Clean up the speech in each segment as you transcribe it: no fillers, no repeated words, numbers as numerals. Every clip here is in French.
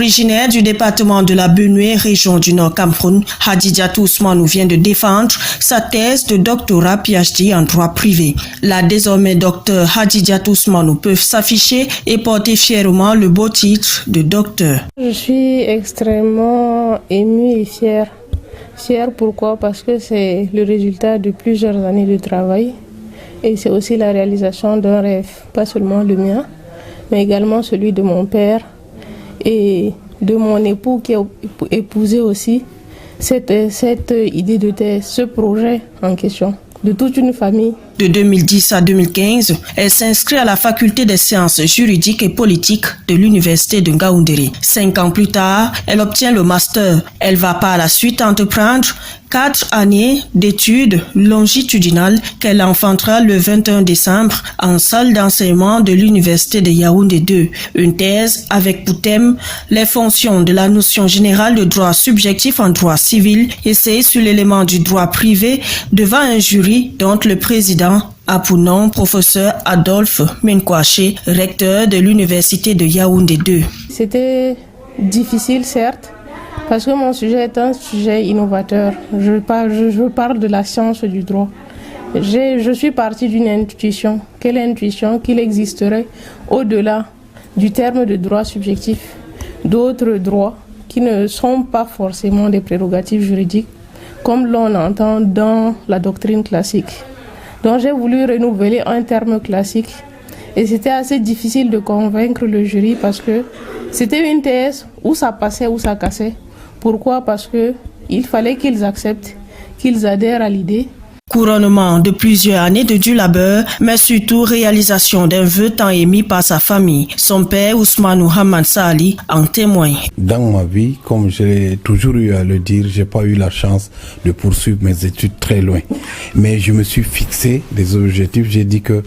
Originaire du département de la Benue, région du Nord Cameroun, Hadijatou Ousmanou vient de défendre sa thèse de doctorat PhD en droit privé. La désormais docteur Hadijatou Ousmanou peut s'afficher et porter fièrement le beau titre de docteur. Je suis extrêmement émue et fière. Fière pourquoi? Parce que c'est le résultat de plusieurs années de travail et c'est aussi la réalisation d'un rêve, pas seulement le mien, mais également celui de mon père et de mon époux qui a épousé aussi cette idée de thèse, ce projet en question, de toute une famille. De 2010 à 2015, elle s'inscrit à la faculté des sciences juridiques et politiques de l'université de Ngaoundéré. 5 ans plus tard, elle obtient le master. Elle va par la suite entreprendre 4 années d'études longitudinales qu'elle enfantera le 21 décembre en salle d'enseignement de l'université de Yaoundé 2. Une thèse avec pour thème les fonctions de la notion générale de droit subjectif en droit civil, essayée sur l'élément du droit privé devant un jury dont le président a pour nom professeur Adolphe Menkwaché, recteur de l'université de Yaoundé 2. C'était difficile certes, parce que mon sujet est un sujet innovateur. Je parle de la science du droit. Je suis partie d'une intuition. Quelle intuition? Qu'il existerait au-delà du terme de droit subjectif d'autres droits qui ne sont pas forcément des prérogatives juridiques comme l'on entend dans la doctrine classique. Donc j'ai voulu renouveler un terme classique et c'était assez difficile de convaincre le jury parce que c'était une thèse où ça passait ou ça cassait. Pourquoi? Parce que il fallait qu'ils acceptent, qu'ils adhèrent à l'idée. Couronnement de plusieurs années de dur labeur, mais surtout réalisation d'un vœu tant émis par sa famille. Son père, Ousmanou Hamad Sali, en témoigne. Dans ma vie, comme j'ai toujours eu à le dire, j'ai pas eu la chance de poursuivre mes études très loin. Mais je me suis fixé des objectifs. J'ai dit que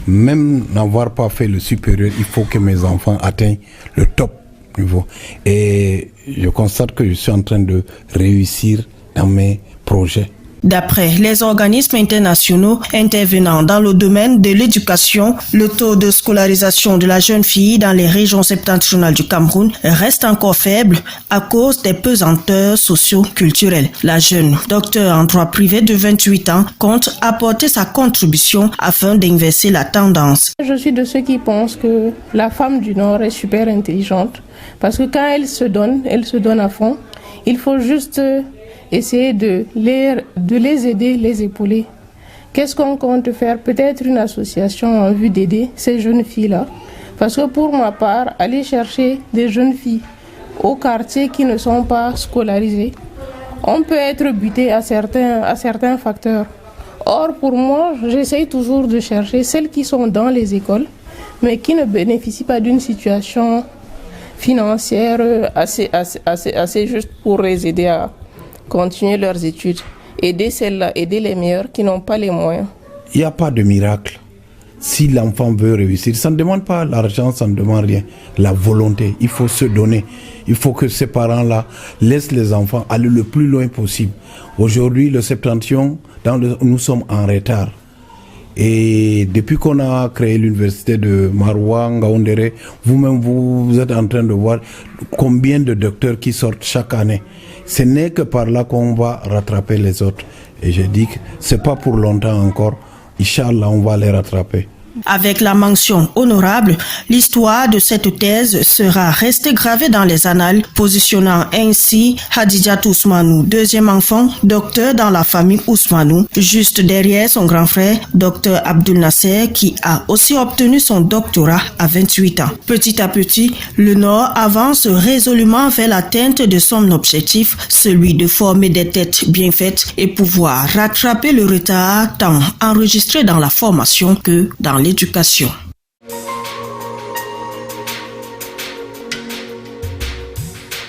même n'avoir pas fait le supérieur, il faut que mes enfants atteignent le top niveau. Et je constate que je suis en train de réussir dans mes projets. D'après les organismes internationaux intervenant dans le domaine de l'éducation, le taux de scolarisation de la jeune fille dans les régions septentrionales du Cameroun reste encore faible à cause des pesanteurs socio-culturelles. La jeune docteure en droit privé de 28 ans compte apporter sa contribution afin d'inverser la tendance. Je suis de ceux qui pensent que la femme du Nord est super intelligente parce que quand elle se donne à fond. Il faut juste essayer de les aider, les épauler. Qu'est-ce qu'on compte faire? Peut-être une association en vue d'aider ces jeunes filles-là. Parce que pour ma part, aller chercher des jeunes filles au quartier qui ne sont pas scolarisées, on peut être buté à certains facteurs. Or, pour moi, j'essaye toujours de chercher celles qui sont dans les écoles, mais qui ne bénéficient pas d'une situation financière assez juste pour les aider à continuer leurs études. Aider celles-là, aider les meilleures qui n'ont pas les moyens. Il n'y a pas de miracle. Si l'enfant veut réussir, ça ne demande pas l'argent, ça ne demande rien. La volonté, il faut se donner. Il faut que ces parents-là laissent les enfants aller le plus loin possible. Aujourd'hui, le septentrion, nous sommes en retard. Et depuis qu'on a créé l'université de Maroua, Ngaoundéré, vous-même, vous êtes en train de voir combien de docteurs qui sortent chaque année. Ce n'est que par là qu'on va rattraper les autres. Et je dis que ce n'est pas pour longtemps encore. Inch'Allah, on va les rattraper. Avec la mention honorable, l'histoire de cette thèse sera restée gravée dans les annales, positionnant ainsi Hadijatou Ousmanou, deuxième enfant, docteur dans la famille Ousmanou, juste derrière son grand frère, docteur Abdul Nasser, qui a aussi obtenu son doctorat à 28 ans. Petit à petit, le Nord avance résolument vers l'atteinte de son objectif, celui de former des têtes bien faites et pouvoir rattraper le retard tant enregistré dans la formation que dans l'éducation.